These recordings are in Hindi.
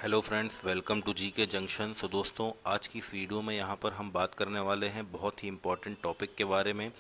हेलो फ्रेंड्स, वेलकम टू जी के जंक्शन। दोस्तों, आज की इस वीडियो में यहाँ पर हम बात करने वाले हैं बहुत ही इम्पोर्टेंट टॉपिक के बारे में,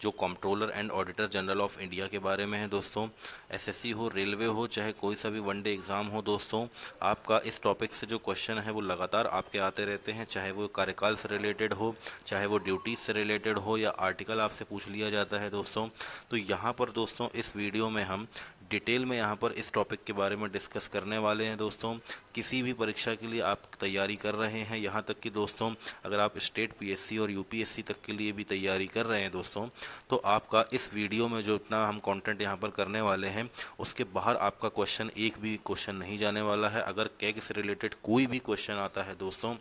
जो controller and auditor general of India के बारे में है। दोस्तों, एसएससी हो, रेलवे हो, चाहे कोई सा भी वनडे एग्ज़ाम हो, दोस्तों आपका इस टॉपिक से जो क्वेश्चन है वो लगातार आपके आते रहते हैं। चाहे वो कार्यकाल से रिलेटेड हो, चाहे वो ड्यूटीज़ से रिलेटेड हो, या आर्टिकल आपसे पूछ लिया जाता है। दोस्तों, तो यहाँ पर दोस्तों इस वीडियो में हम डिटेल में यहाँ पर इस टॉपिक के बारे में डिस्कस करने वाले हैं। दोस्तों, किसी भी परीक्षा के लिए आप तैयारी कर रहे हैं, यहाँ तक कि दोस्तों अगर आप स्टेट पीएससी और यूपीएससी तक के लिए भी तैयारी कर रहे हैं दोस्तों, तो आपका इस वीडियो में जो इतना हम कंटेंट यहाँ पर करने वाले हैं, उसके बाहर आपका क्वेश्चन एक भी क्वेश्चन नहीं जाने वाला है। अगर कैग से रिलेटेड कोई भी क्वेश्चन आता है दोस्तों,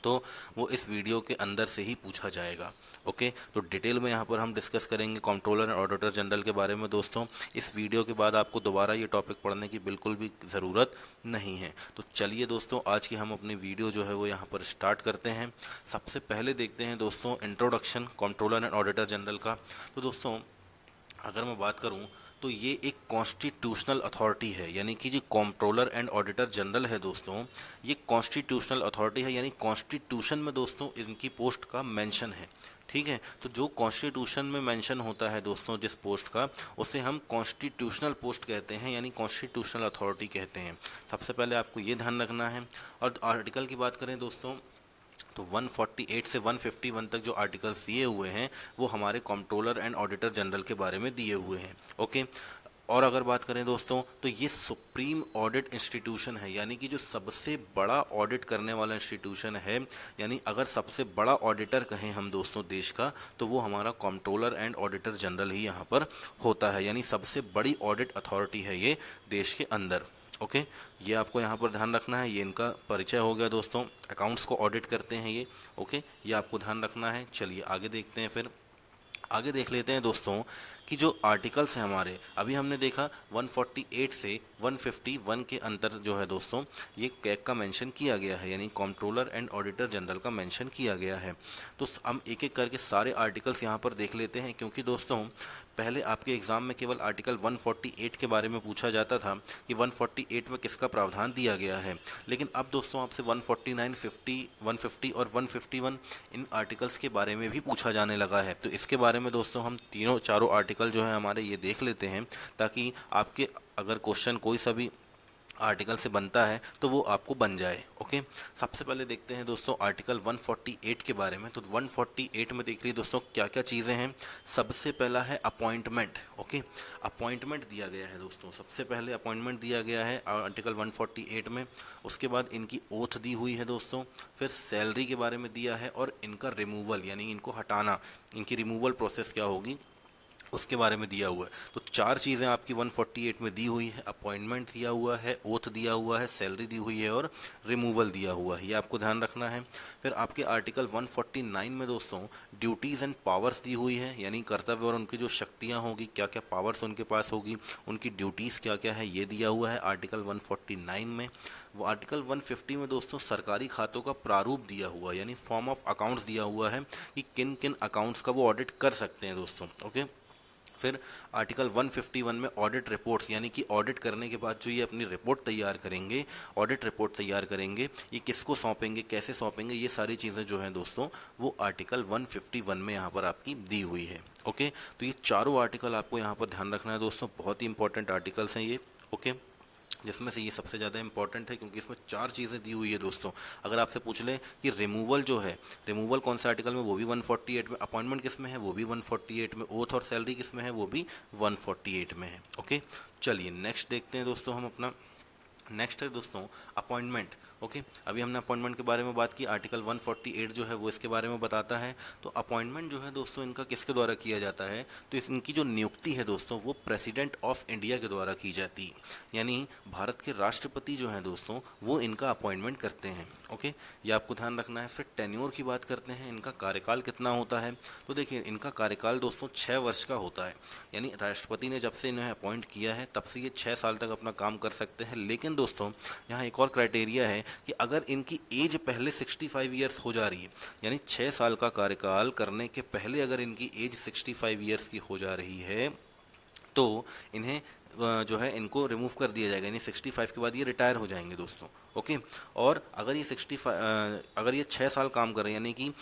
तो वो इस वीडियो के अंदर से ही पूछा जाएगा। ओके, तो डिटेल में यहाँ पर हम डिस्कस करेंगे कंट्रोलर एंड ऑडिटर जनरल के बारे में। दोस्तों, इस वीडियो के बाद आपको दोबारा ये टॉपिक पढ़ने की बिल्कुल भी ज़रूरत नहीं है। तो चलिए दोस्तों, आज की हम अपनी वीडियो जो है वो यहाँ पर स्टार्ट करते हैं। सबसे पहले देखते हैं दोस्तों introduction controller and auditor general का। तो दोस्तों, अगर मैं बात करूं तो ये एक कॉन्स्टिट्यूशनल अथॉरिटी है, यानी कि जो कंट्रोलर एंड ऑडिटर जनरल है दोस्तों, ये कॉन्स्टिट्यूशनल अथॉरिटी है, यानी कॉन्स्टिट्यूशन में दोस्तों इनकी पोस्ट का मेंशन है। ठीक है, तो जो कॉन्स्टिट्यूशन में मेंशन होता है दोस्तों जिस पोस्ट का, उसे हम कॉन्स्टिट्यूशनल पोस्ट कहते हैं, यानी कॉन्स्टिट्यूशनल अथॉरिटी कहते हैं। सबसे पहले आपको ये ध्यान रखना है। और आर्टिकल की बात करें दोस्तों, तो 148 से 151 तक जो आर्टिकल्स दिए हुए हैं वो हमारे कंट्रोलर एंड ऑडिटर जनरल के बारे में दिए हुए हैं। ओके, और अगर बात करें दोस्तों, तो ये सुप्रीम ऑडिट इंस्टीट्यूशन है, यानी कि जो सबसे बड़ा ऑडिट करने वाला इंस्टीट्यूशन है। यानी अगर सबसे बड़ा ऑडिटर कहें हम दोस्तों देश का, तो वो हमारा कंट्रोलर एंड ऑडिटर जनरल ही यहाँ पर होता है, यानी सबसे बड़ी ऑडिट अथॉरिटी है ये देश के अंदर। ओके, ये आपको यहाँ पर ध्यान रखना है। ये इनका परिचय हो गया दोस्तों, अकाउंट्स को ऑडिट करते हैं ये। ओके, ये आपको ध्यान रखना है। चलिए आगे देखते हैं। फिर आगे देख लेते हैं दोस्तों कि जो आर्टिकल्स हैं हमारे, अभी हमने देखा 148 से 151 के अंतर जो है दोस्तों, ये कैग का मेंशन किया गया है, यानी कंट्रोलर एंड ऑडिटर जनरल का मेंशन किया गया है। तो हम एक एक करके सारे आर्टिकल्स यहाँ पर देख लेते हैं, क्योंकि दोस्तों पहले आपके एग्ज़ाम में केवल आर्टिकल 148 के बारे में पूछा जाता था कि 148 में किसका प्रावधान दिया गया है। लेकिन अब दोस्तों आपसे 149, 50, 150 और 151 इन आर्टिकल्स के बारे में भी पूछा जाने लगा है। तो इसके बारे में दोस्तों हम तीनों चारों आर्टिकल जो है हमारे ये देख लेते हैं, ताकि आपके अगर क्वेश्चन कोई सा भी आर्टिकल से बनता है तो वो आपको बन जाए। ओके, सबसे पहले देखते हैं दोस्तों आर्टिकल 148 के बारे में। तो 148 में देख लीजिए दोस्तों क्या क्या चीज़ें हैं। सबसे पहला है अपॉइंटमेंट। ओके, अपॉइंटमेंट दिया गया है दोस्तों, सबसे पहले अपॉइंटमेंट दिया गया है आर्टिकल 148 में। उसके बाद इनकी ओथ दी हुई है दोस्तों। फिर सैलरी के बारे में दिया है, और इनका रिमूवल, यानी इनको हटाना, इनकी रिमूवल प्रोसेस क्या होगी उसके बारे में दिया हुआ है। तो चार चीज़ें आपकी 148 में दी हुई है। अपॉइंटमेंट दिया हुआ है, ओथ दिया हुआ है, सैलरी दी हुई है, और रिमूवल दिया हुआ है। ये आपको ध्यान रखना है। फिर आपके आर्टिकल 149 में दोस्तों ड्यूटीज़ एंड पावर्स दी हुई है, यानी कर्तव्य और उनकी जो शक्तियाँ होगी, क्या क्या पावर्स उनके पास होगी, उनकी ड्यूटीज़ क्या क्या है, ये दिया हुआ है आर्टिकल 149 में। वो आर्टिकल 150 में दोस्तों सरकारी खातों का प्रारूप दिया हुआ है, यानी फॉर्म ऑफ अकाउंट्स दिया हुआ है कि किन किन अकाउंट्स का वो ऑडिट कर सकते हैं दोस्तों। ओके, फिर आर्टिकल 151 में ऑडिट रिपोर्ट्स, यानी कि ऑडिट करने के बाद जो ये अपनी रिपोर्ट तैयार करेंगे, ऑडिट रिपोर्ट तैयार करेंगे, ये किसको सौंपेंगे, कैसे सौंपेंगे, ये सारी चीज़ें जो हैं दोस्तों वो आर्टिकल 151 में यहाँ पर आपकी दी हुई है। ओके, तो ये चारों आर्टिकल आपको यहाँ पर ध्यान रखना है दोस्तों, बहुत ही इंपॉर्टेंट आर्टिकल्स हैं ये। ओके, जिसमें से ये सबसे ज़्यादा इंपॉर्टेंट है, क्योंकि इसमें चार चीज़ें दी हुई है दोस्तों। अगर आपसे पूछ लें कि रिमूवल जो है, रिमूवल कौन से आर्टिकल में, वो भी 148 में। अपॉइंटमेंट किस में है, वो भी 148 में। ओथ और सैलरी किस में है, वो भी 148 में है। ओके, चलिए नेक्स्ट देखते हैं दोस्तों हम अपना। नेक्स्ट है दोस्तों अपॉइंटमेंट। ओके, अभी हमने अपॉइंटमेंट के बारे में बात की, आर्टिकल 148 जो है वो इसके बारे में बताता है। तो अपॉइंटमेंट जो है दोस्तों इनका किसके द्वारा किया जाता है, तो इनकी जो नियुक्ति है दोस्तों वो प्रेसिडेंट ऑफ इंडिया के द्वारा की जाती है, यानी भारत के राष्ट्रपति जो हैं दोस्तों वो इनका अपॉइंटमेंट करते हैं। ओके, ये आपको ध्यान रखना है। फिर टेन्योर की बात करते हैं, इनका कार्यकाल कितना होता है। तो देखिए इनका कार्यकाल दोस्तों 6 वर्ष का होता है, यानी राष्ट्रपति ने जब से इन्हें अपॉइंट किया है तब से ये 6 साल तक अपना काम कर सकते हैं। लेकिन दोस्तों यहाँ एक और क्राइटेरिया है कि अगर इनकी एज पहले 65 ईयर्स हो जा रही है, यानी 6 साल का कार्यकाल करने के पहले अगर इनकी एज 65 ईयर्स की हो जा रही है, तो इन्हें जो है इनको रिमूव कर दिया जाएगा, यानी 65 के बाद ये रिटायर हो जाएंगे दोस्तों। ओके, और अगर ये 65 अगर ये 6 साल काम कर रहे हैं, यानी कि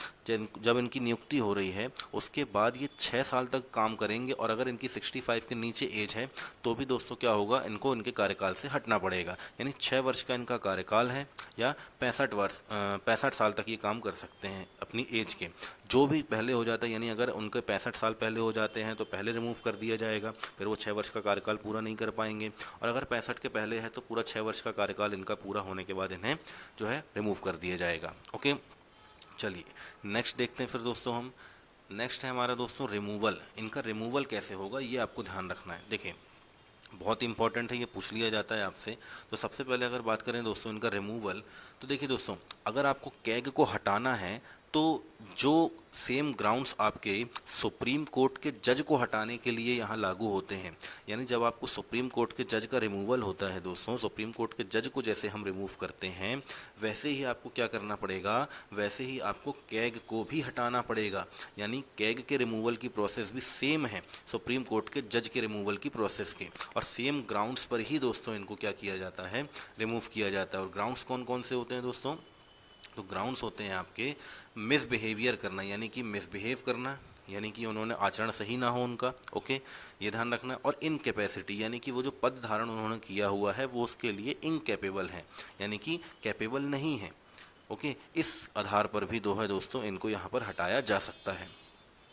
जब इनकी नियुक्ति हो रही है उसके बाद ये 6 साल तक काम करेंगे, और अगर इनकी 65 के नीचे एज है तो भी दोस्तों क्या होगा, इनको इनके कार्यकाल से हटना पड़ेगा। यानी 6 वर्ष का इनका कार्यकाल है, या 65 साल तक ये काम कर सकते हैं अपनी एज के। जो भी पहले हो जाता है, यानी अगर उनके 65 साल पहले हो जाते हैं तो पहले रिमूव कर दिया जाएगा, फिर वो 6 वर्ष का कार्यकाल पूरा नहीं कर पाएंगे। और अगर 65 के पहले है तो पूरा 6 वर्ष का कार्यकाल इनका पूरा होने के बाद इन्हें जो है रिमूव कर दिया जाएगा। ओके, चलिए नेक्स्ट देखते हैं फिर दोस्तों हम। नेक्स्ट है हमारा दोस्तों रिमूवल। इनका रिमूवल कैसे होगा ये आपको ध्यान रखना है। देखिए बहुत इंपॉर्टेंट है, ये पूछ लिया जाता है आपसे। तो सबसे पहले अगर बात करें दोस्तों इनका रिमूवल, तो देखिए दोस्तों अगर आपको कैग को हटाना है तो जो सेम ग्राउंड्स आपके सुप्रीम कोर्ट के जज को हटाने के लिए यहाँ लागू होते हैं, यानी जब आपको सुप्रीम कोर्ट के जज का रिमूवल होता है दोस्तों, सुप्रीम कोर्ट के जज को जैसे हम रिमूव करते हैं वैसे ही आपको क्या करना पड़ेगा, वैसे ही आपको कैग को भी हटाना पड़ेगा। यानी कैग के रिमूवल की प्रोसेस भी सेम है सुप्रीम कोर्ट के जज के रिमूवल की प्रोसेस के, और सेम ग्राउंड्स पर ही दोस्तों इनको क्या किया जाता है, रिमूव किया जाता है। और ग्राउंड्स कौन कौन से होते हैं दोस्तों, तो ग्राउंड्स होते हैं आपके मिसबिहेवियर करना, यानी कि मिसबिहेव करना, यानी कि उन्होंने आचरण सही ना हो उनका। ओके, ये ध्यान रखना। और इनकेपेसिटी, यानी कि वो जो पद धारण उन्होंने किया हुआ है वो उसके लिए इनकेपेबल है, यानी कि कैपेबल नहीं है। ओके, इस आधार पर भी दो है दोस्तों इनको यहाँ पर हटाया जा सकता है।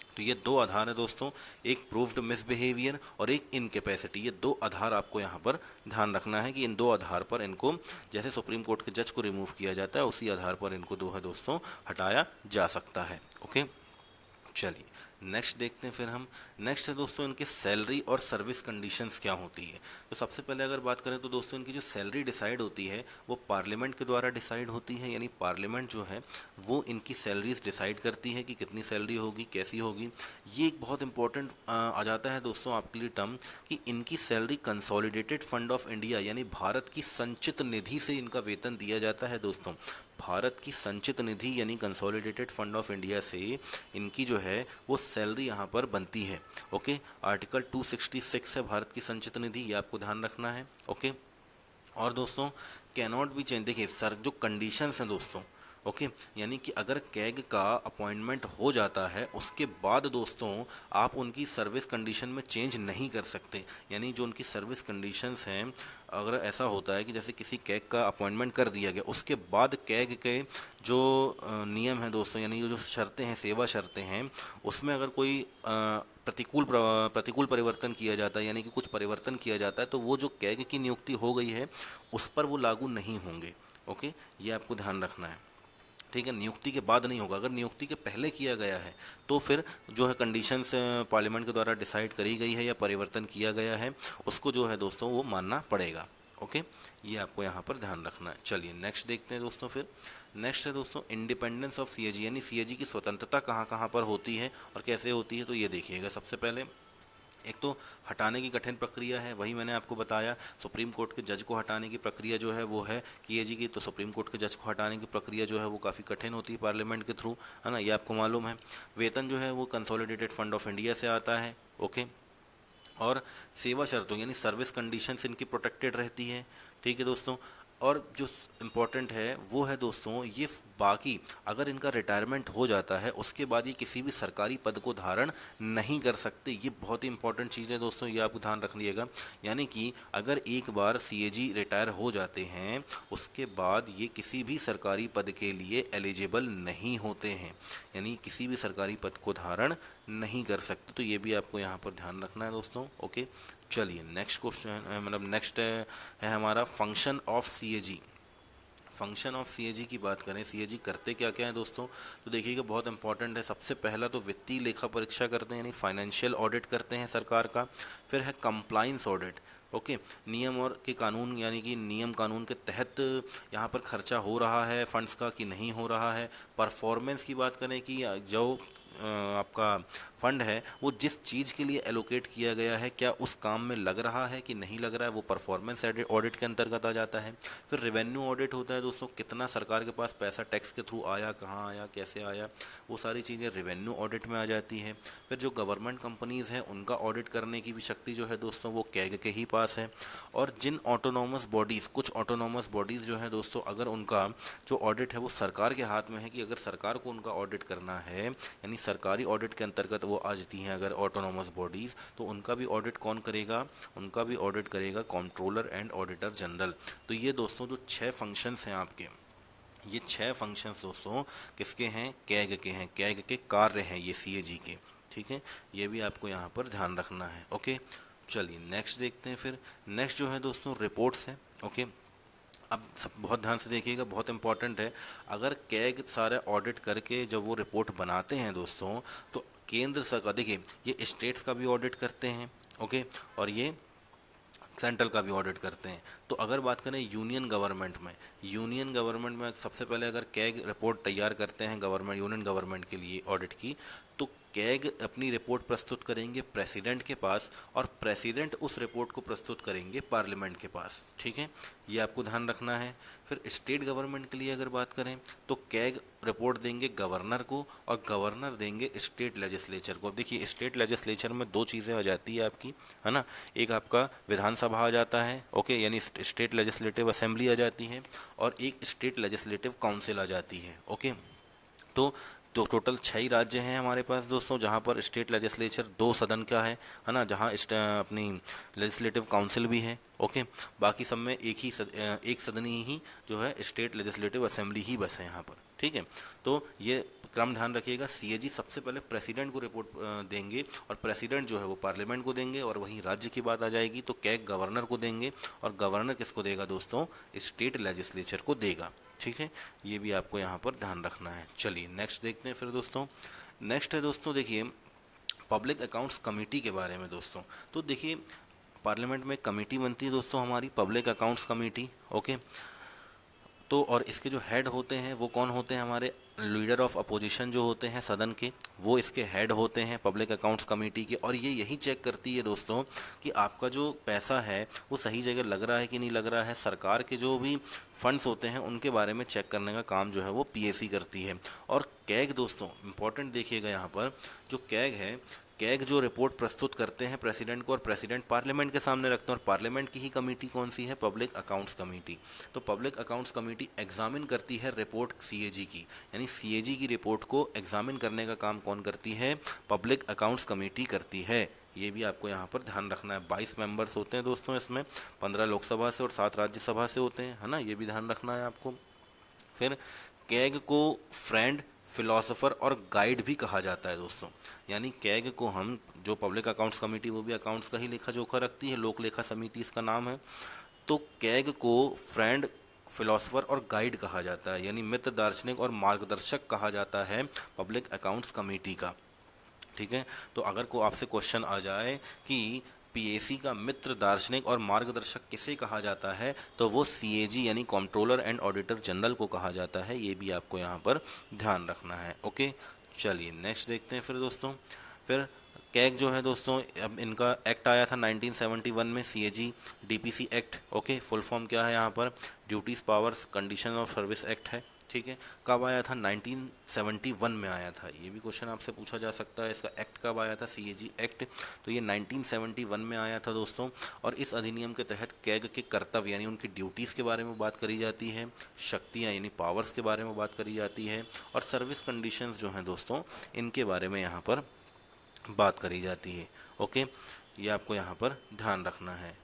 तो ये दो आधार है दोस्तों, एक प्रूव्ड मिसबिहेवियर और एक इनकेपेसिटी। ये दो आधार आपको यहाँ पर ध्यान रखना है कि इन दो आधार पर इनको, जैसे सुप्रीम कोर्ट के जज को रिमूव किया जाता है उसी आधार पर इनको दो है दोस्तों हटाया जा सकता है। ओके, चलिए नेक्स्ट देखते हैं फिर हम। नेक्स्ट है दोस्तों इनके सैलरी और सर्विस कंडीशंस क्या होती है। तो सबसे पहले अगर बात करें तो दोस्तों इनकी जो सैलरी डिसाइड होती है वो पार्लियामेंट के द्वारा डिसाइड होती है, यानी पार्लियामेंट जो है वो इनकी सैलरीज डिसाइड करती है कि कितनी सैलरी होगी, कैसी होगी। ये एक बहुत इंपॉर्टेंट आ जाता है दोस्तों आपके लिए टर्म, कि इनकी salary consolidated fund of India, यानी भारत की संचित निधि से इनका वेतन दिया जाता है दोस्तों। भारत की संचित निधि यानी कंसोलिडेटेड फंड ऑफ इंडिया से इनकी जो है वो सैलरी यहाँ पर बनती है। ओके, आर्टिकल 266 है भारत की संचित निधि, ये आपको ध्यान रखना है। ओके, और दोस्तों कैनॉट भी चेंज, देखिए सर जो कंडीशंस हैं दोस्तों, ओके, यानी कि अगर कैग का अपॉइंटमेंट हो जाता है उसके बाद दोस्तों आप उनकी सर्विस कंडीशन में चेंज नहीं कर सकते। यानी जो उनकी सर्विस कंडीशंस हैं, अगर ऐसा होता है कि जैसे किसी कैग का अपॉइंटमेंट कर दिया गया उसके बाद कैग के जो नियम हैं दोस्तों, यानी जो शर्तें हैं, सेवा शर्तें हैं, उसमें अगर कोई प्रतिकूल परिवर्तन किया जाता है, यानी कि कुछ परिवर्तन किया जाता है, तो वो जो कैग की नियुक्ति हो गई है उस पर वो लागू नहीं होंगे। ओके, ये आपको ध्यान रखना है। ठीक है, नियुक्ति के बाद नहीं होगा। अगर नियुक्ति के पहले किया गया है तो फिर जो है कंडीशंस पार्लियामेंट के द्वारा डिसाइड करी गई है या परिवर्तन किया गया है उसको जो है दोस्तों वो मानना पड़ेगा। ओके, ये आपको यहाँ पर ध्यान रखना है। चलिए नेक्स्ट देखते हैं दोस्तों फिर। नेक्स्ट है दोस्तों इंडिपेंडेंस ऑफ सीएजी, यानी सीएजी की स्वतंत्रता कहाँ कहाँ पर होती है और कैसे होती है। तो ये देखिएगा, सबसे पहले एक तो हटाने की कठिन प्रक्रिया है, वही मैंने आपको बताया। सुप्रीम कोर्ट के जज को हटाने की प्रक्रिया जो है वो है सीएजी की, तो सुप्रीम कोर्ट के जज को हटाने की प्रक्रिया जो है वो काफ़ी कठिन होती है पार्लियामेंट के थ्रू, है ना, ये आपको मालूम है। वेतन जो है वो कंसोलिडेटेड फंड ऑफ इंडिया से आता है। ओके, और सेवा शर्तों यानी सर्विस कंडीशंस इनकी प्रोटेक्टेड रहती है। ठीक है दोस्तों, और जो इम्पोर्टेंट है वो है दोस्तों ये बाकी अगर इनका रिटायरमेंट हो जाता है उसके बाद ये किसी भी सरकारी पद को धारण नहीं कर सकते। ये बहुत ही इंपॉर्टेंट चीज़ है दोस्तों, ये आपको ध्यान रख लिएगा। यानी कि अगर एक बार सीएजी रिटायर हो जाते हैं उसके बाद ये किसी भी सरकारी पद के लिए एलिजिबल नहीं होते हैं, यानी किसी भी सरकारी पद को धारण नहीं कर सकते। तो ये भी आपको यहाँ पर ध्यान रखना है दोस्तों। ओके, चलिए नेक्स्ट क्वेश्चन है, मतलब नेक्स्ट है हमारा function of CAG. Function of CAG की बात करें, सीएजी करते क्या क्या है दोस्तों, तो देखिएगा बहुत इंपॉर्टेंट है। सबसे पहला तो वित्तीय लेखा परीक्षा करते हैं, यानी फाइनेंशियल ऑडिट करते हैं सरकार का। फिर है कंप्लाइंस ऑडिट। ओके, नियम और के कानून, यानी कि नियम कानून के तहत यहाँ पर खर्चा हो रहा है फंड्स का कि नहीं हो रहा है। परफॉर्मेंस की बात करें कि जो आपका फंड है वो जिस चीज़ के लिए एलोकेट किया गया है क्या उस काम में लग रहा है कि नहीं लग रहा है, वो परफॉर्मेंस ऑडिट के अंतर्गत आ जाता है। फिर रेवेन्यू ऑडिट होता है दोस्तों, कितना सरकार के पास पैसा टैक्स के थ्रू आया, कहाँ आया, कैसे आया, वो सारी चीज़ें रेवेन्यू ऑडिट में आ जाती है। फिर जो गवर्नमेंट कंपनीज़ हैं उनका ऑडिट करने की भी शक्ति जो है दोस्तों वो कैग के ही पास है। और जिन ऑटोनॉमस बॉडीज़, कुछ ऑटोनॉमस बॉडीज़ जो है दोस्तों, अगर उनका जो ऑडिट है वो सरकार के हाथ में है कि अगर सरकार को उनका ऑडिट करना है, यानी सरकारी ऑडिट के अंतर्गत वो आ जाती हैं अगर ऑटोनॉमस बॉडीज़, तो उनका भी ऑडिट कौन करेगा, उनका भी ऑडिट करेगा कंट्रोलर एंड ऑडिटर जनरल। तो ये दोस्तों जो 6 फंक्शंस हैं आपके, ये 6 फंक्शंस दोस्तों किसके हैं, कैग के हैं, कैग के कार्य हैं ये सीएजी के। ठीक है, ये भी आपको यहाँ पर ध्यान रखना है। ओके, चलिए नेक्स्ट देखते हैं। फिर नेक्स्ट जो है दोस्तों रिपोर्ट्स है। ओके, अब सब बहुत ध्यान से देखिएगा, बहुत इंपॉर्टेंट है। अगर कैग सारा ऑडिट करके जब वो रिपोर्ट बनाते हैं दोस्तों, तो केंद्र सरकार, देखिए ये स्टेट्स का भी ऑडिट करते हैं, ओके, और ये सेंट्रल का भी ऑडिट करते हैं। तो अगर बात करें यूनियन गवर्नमेंट में सबसे पहले अगर कैग रिपोर्ट तैयार करते हैं गवर्नमेंट, यूनियन गवर्नमेंट के लिए ऑडिट की, तो कैग अपनी रिपोर्ट प्रस्तुत करेंगे प्रेसिडेंट के पास, और प्रेसिडेंट उस रिपोर्ट को प्रस्तुत करेंगे पार्लियामेंट के पास। ठीक है, ये आपको ध्यान रखना है। फिर स्टेट गवर्नमेंट के लिए अगर बात करें तो कैग रिपोर्ट देंगे गवर्नर को, और गवर्नर देंगे स्टेट लेजिस्लेचर को। अब देखिए स्टेट लेजिस्लेचर में दो चीज़ें आ जाती है आपकी, है ना, एक आपका विधानसभा आ जाता है, ओके, यानी स्टेट लेजिस्लेटिव असेंबली आ जाती है, और एक स्टेट लेजिस्लेटिव काउंसिल आ जाती है। ओके, तो टोटल 6 ही राज्य हैं हमारे पास दोस्तों जहाँ पर स्टेट लेजिस्लेचर 2 सदन का है ना, जहाँ अपनी लेजिस्लेटिव काउंसिल भी है। ओके, बाकी सब में एक सदनी ही जो है स्टेट लेजिस्लेटिव असेंबली ही बस है यहाँ पर। ठीक है, तो ये क्रम ध्यान रखिएगा। सीएजी सबसे पहले प्रेसिडेंट को रिपोर्ट देंगे, और प्रेसिडेंट जो है वो पार्लियामेंट को देंगे, और वहीं राज्य की बात आ जाएगी तो कैग गवर्नर को देंगे, और गवर्नर किसको देगा दोस्तों, स्टेट लेजिस्लेचर को देगा। ठीक है, ये भी आपको यहाँ पर ध्यान रखना है। चलिए नेक्स्ट देखते हैं फिर दोस्तों। नेक्स्ट है दोस्तों देखिए पब्लिक अकाउंट्स कमेटी के बारे में दोस्तों। तो देखिए पार्लियामेंट में कमेटी बनती है दोस्तों हमारी, पब्लिक अकाउंट्स कमेटी। ओके, तो और इसके जो हेड होते हैं वो कौन होते हैं, हमारे लीडर ऑफ अपोजिशन जो होते हैं सदन के, वो इसके हेड होते हैं पब्लिक अकाउंट्स कमेटी के। और ये यही चेक करती है दोस्तों कि आपका जो पैसा है वो सही जगह लग रहा है कि नहीं लग रहा है। सरकार के जो भी फंड्स होते हैं उनके बारे में चेक करने का काम जो है वो पीएसी करती है। और कैग दोस्तों इंपॉर्टेंट देखिएगा यहाँ पर, जो कैग है, कैग जो रिपोर्ट प्रस्तुत करते हैं प्रेसिडेंट को, और प्रेसिडेंट पार्लियामेंट के सामने रखते हैं, और पार्लियामेंट की ही कमेटी कौन सी है, पब्लिक अकाउंट्स कमेटी। तो पब्लिक अकाउंट्स कमेटी एग्जामिन करती है रिपोर्ट सीएजी की, यानी सीएजी की रिपोर्ट को एग्जामिन करने का काम कौन करती है, पब्लिक अकाउंट्स कमेटी करती है। ये भी आपको यहाँ पर ध्यान रखना है। 22 मेंबर्स होते हैं दोस्तों इसमें, 15 लोकसभा से और 7 राज्यसभा से होते हैं, है ना, ये भी ध्यान रखना है आपको। फिर कैग को फ्रेंड, फिलोसोफर और गाइड भी कहा जाता है दोस्तों। यानी कैग को हम, जो पब्लिक अकाउंट्स कमेटी वो भी अकाउंट्स का ही लेखा जोखा रखती है, लोक लेखा समिति इसका नाम है। तो कैग को फ्रेंड, फिलोसोफर और गाइड कहा जाता है, यानी मित्र, दार्शनिक और मार्गदर्शक कहा जाता है पब्लिक अकाउंट्स कमेटी का। ठीक है, तो अगर को आपसे क्वेश्चन आ जाए कि पीएसी का मित्र, दार्शनिक और मार्गदर्शक किसे कहा जाता है, तो वो सीएजी यानी कंट्रोलर एंड ऑडिटर जनरल को कहा जाता है। ये भी आपको यहाँ पर ध्यान रखना है। ओके, चलिए नेक्स्ट देखते हैं फिर दोस्तों। फिर कैग जो है दोस्तों, अब इनका एक्ट आया था 1971 में, CAG DPC act. Okay, full form क्या है यहाँ पर, duties, powers, condition of service act है। ठीक है, कब आया था, 1971 में आया था। ये भी क्वेश्चन आपसे पूछा जा सकता है, इसका एक्ट कब आया था, सीएजी एक्ट। तो ये 1971 में आया था दोस्तों। और इस अधिनियम के तहत कैग के कर्तव्य यानी उनकी ड्यूटीज़ के बारे में बात करी जाती है, शक्तियाँ यानी पावर्स के बारे में बात करी जाती है, और सर्विस कंडीशंस जो हैं दोस्तों इनके बारे में यहाँ पर बात करी जाती है। ओके, ये आपको यहाँ पर ध्यान रखना है।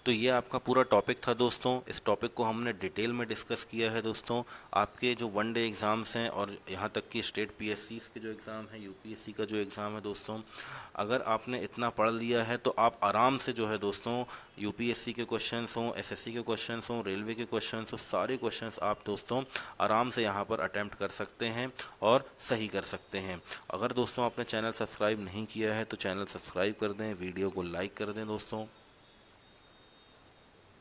तो ये आपका पूरा टॉपिक था दोस्तों। इस टॉपिक को हमने डिटेल में डिस्कस किया है दोस्तों। आपके जो 1 डे एग्ज़ाम्स हैं और यहाँ तक कि स्टेट पीएससीज़ के जो एग्ज़ाम है, यूपीएससी का जो एग्ज़ाम है दोस्तों, अगर आपने इतना पढ़ लिया है तो आप आराम से जो है दोस्तों यूपीएससी के क्वेश्चंस हों, एसएससी के क्वेश्चंस हों, रेलवे के क्वेश्चंस हों, सारे क्वेश्चंस आप दोस्तों आराम से यहाँ पर अटैम्प्ट कर सकते हैं और सही कर सकते हैं। अगर दोस्तों आपने चैनल सब्सक्राइब नहीं किया है तो चैनल सब्सक्राइब कर दें, वीडियो को लाइक कर दें दोस्तों।